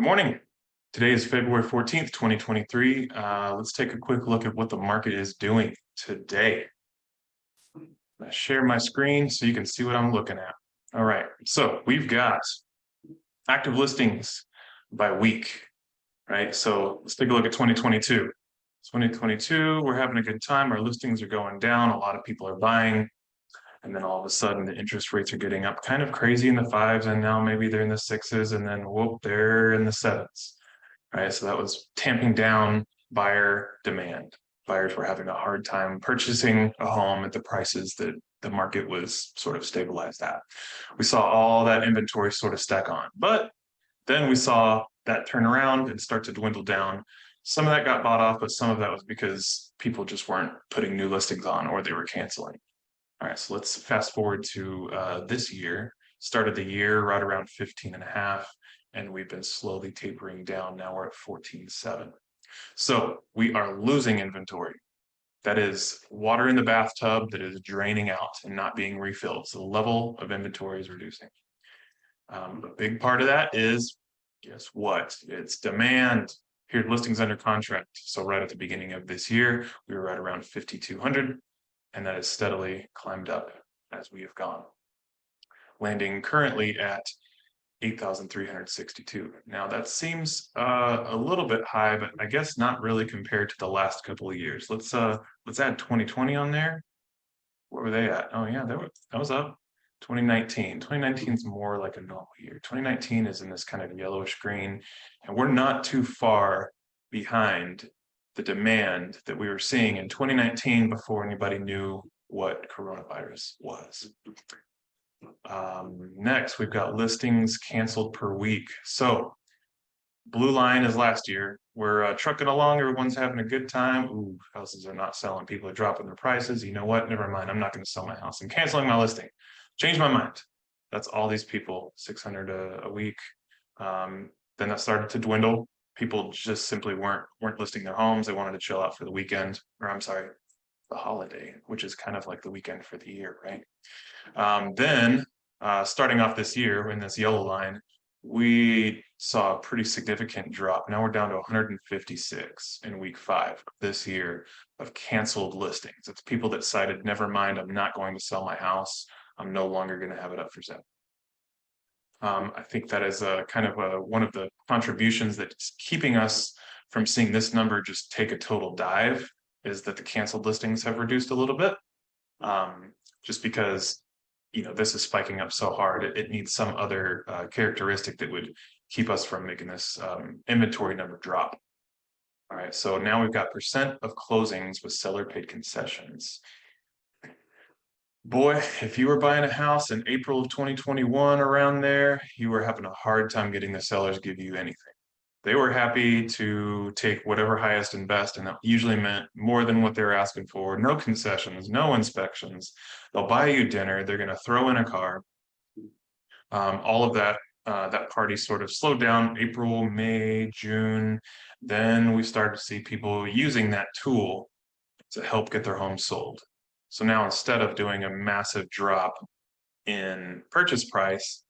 Morning. Today is February 14th, 2023. Let's take a quick look at what the market is doing today. I share my screen so you can see what I'm looking at. All right, so we've got active listings by week, right? So let's take a look at 2022. 2022, we're having a good time. Our listings are going down. A lot of people are buying. And then all of a sudden the interest rates are getting up kind of crazy in the fives, and now maybe they're in the sixes, and then whoop, they're in the sevens. Right, so that was tamping down buyer demand. Buyers were having a hard time purchasing a home at the prices that the market was sort of stabilized at. We saw all that inventory sort of stack on, but then we saw that turn around and start to dwindle down. Some of that got bought off, but some of that was because people just weren't putting new listings on, or they were canceling. All right, so let's fast forward to this year. Started the year right around 15.5, and we've been slowly tapering down. Now we're at 14.7. So we are losing inventory. That is water in the bathtub that is draining out and not being refilled. So the level of inventory is reducing. A big part of that is, guess what? It's demand. Here, listings under contract. So right at the beginning of this year, we were right around 5,200, and that has steadily climbed up as we have gone, landing currently at 8,362. Now that seems a little bit high, but I guess not really compared to the last couple of years. Let's add 2020 on there. What were they at? Oh yeah, that was up. 2019. 2019 is more like a normal year. 2019 is in this kind of yellowish green, and we're not too far behind the demand that we were seeing in 2019 before anybody knew what coronavirus was. Next, we've got listings canceled per week. So blue line is last year. We're trucking along. Everyone's having a good time. Ooh, houses are not selling. People are dropping their prices. You know what? Never mind. I'm not going to sell my house. I'm canceling my listing. Change my mind. That's all these people, 600 a week. Then that started to dwindle. People just simply weren't listing their homes. They wanted to chill out for the weekend, or I'm sorry, the holiday, which is kind of like the weekend for the year, right? Then starting off this year in this yellow line, we saw a pretty significant drop. Now we're down to 156 in week 5 this year of canceled listings. It's people that decided, never mind, I'm not going to sell my house. I'm no longer going to have it up for sale. I think that is kind of one of the contributions that's keeping us from seeing this number just take a total dive, is that the canceled listings have reduced a little bit, just because this is spiking up so hard. It needs some other characteristic that would keep us from making this inventory number drop. All right, so now we've got percent of closings with seller paid concessions. Boy, if you were buying a house in April of 2021, around there, you were having a hard time getting the sellers to give you anything. They were happy to take whatever highest and best, and that usually meant more than what they're asking for. No concessions, no inspections. They'll buy you dinner. They're going to throw in a car. All of that, that party sort of slowed down April, May, June. Then we started to see people using that tool to help get their homes sold. So now, instead of doing a massive drop in purchase price,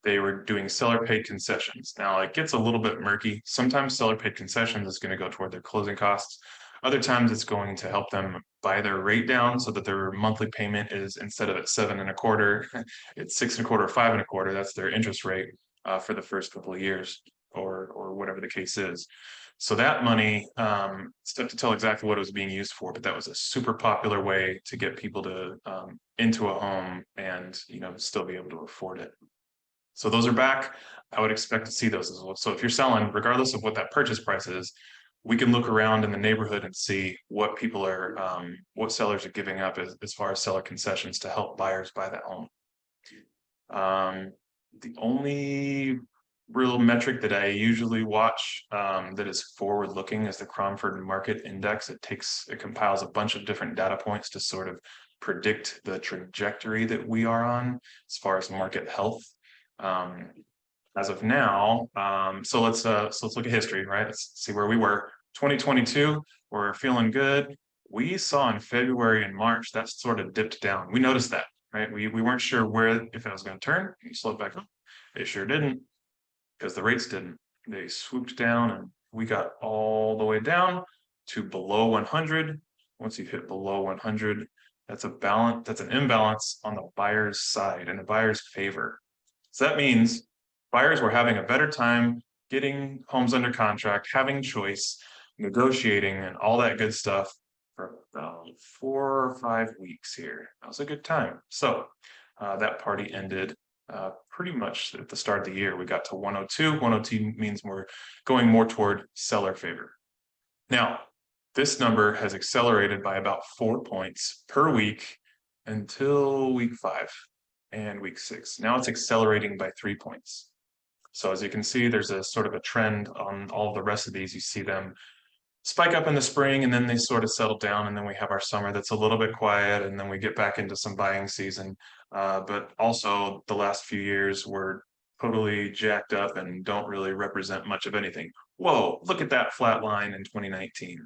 they were doing seller paid concessions. Now it gets a little bit murky. Sometimes seller paid concessions is going to go toward their closing costs. Other times it's going to help them buy their rate down so that their monthly payment is, instead of at 7.25%, it's 6.25% or 5.25%. That's their interest rate for the first couple of years, or whatever the case is. So that money, it's tough to tell exactly what it was being used for, but that was a super popular way to get people to into a home and still be able to afford it. So those are back. I would expect to see those as well. So if you're selling, regardless of what that purchase price is, we can look around in the neighborhood and see what people are, what sellers are giving up as far as seller concessions to help buyers buy that home. The only real metric that I usually watch that is forward-looking is the Cromford Market Index. It compiles a bunch of different data points to sort of predict the trajectory that we are on as far as market health. As of now, so let's look at history, right? Let's see where we were. 2022, we're feeling good. We saw in February and March that sort of dipped down. We noticed that, right? We weren't sure if it was going to turn. It slowed back up. It sure didn't, because the rates didn't. they swooped down and we got all the way down to below 100. Once you hit below 100, that's an imbalance on the buyer's side, in the buyer's favor. So that means buyers were having a better time getting homes under contract, having choice, negotiating, and all that good stuff for about 4 or 5 weeks here. That was a good time. So that party ended pretty much at the start of the year. We got to 102. 102 means we're going more toward seller favor. Now, this number has accelerated by about 4 points per week until week 5 and week 6. Now it's accelerating by 3 points. So as you can see, there's a sort of a trend on all the rest of these. You see them spike up in the spring and then they sort of settle down, and then we have our summer that's a little bit quiet, and then we get back into some buying season. But also the last few years were totally jacked up and don't really represent much of anything. Whoa, look at that flat line in 2019.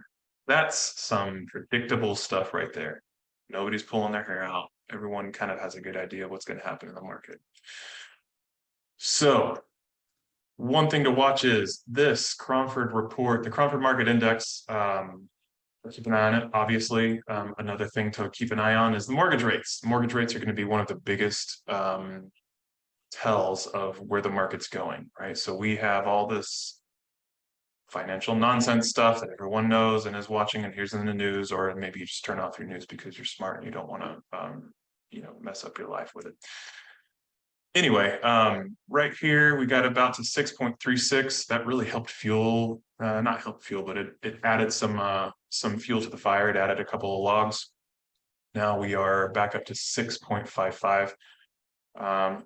That's some predictable stuff right there. Nobody's pulling their hair out. Everyone kind of has a good idea of what's going to happen in the market. So one thing to watch is this Cromford report, the Cromford Market Index. Keep an eye on it. Obviously, another thing to keep an eye on is the mortgage rates. Mortgage rates are going to be one of the biggest tells of where the market's going, right? So we have all this financial nonsense stuff that everyone knows and is watching and hears in the news, or maybe you just turn off your news because you're smart and you don't want to, mess up your life with it. Anyway, right here, we got about to 6.36. That really helped fuel, not help fuel, but it added some fuel to the fire. It added a couple of logs. Now we are back up to 6.55.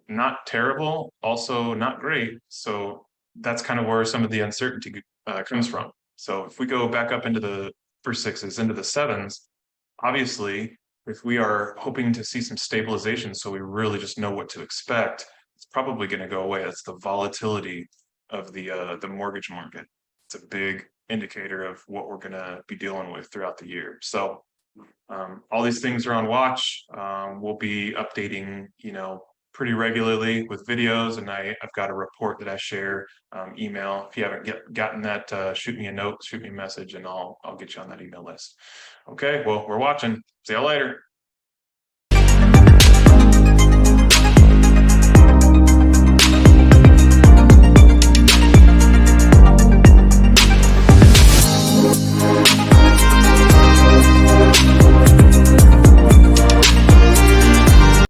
Not terrible, also not great. So that's kind of where some of the uncertainty comes from. So if we go back up into the first 6s, into the 7s, obviously, if we are hoping to see some stabilization, so we really just know what to expect, it's probably going to go away. That's the volatility of the mortgage market. It's a big indicator of what we're going to be dealing with throughout the year. So all these things are on watch. We'll be updating, pretty regularly with videos, and I've got a report that I share, email. If you haven't gotten that, shoot me a note, shoot me a message, and I'll get you on that email list. Okay, well, we're watching. See you later.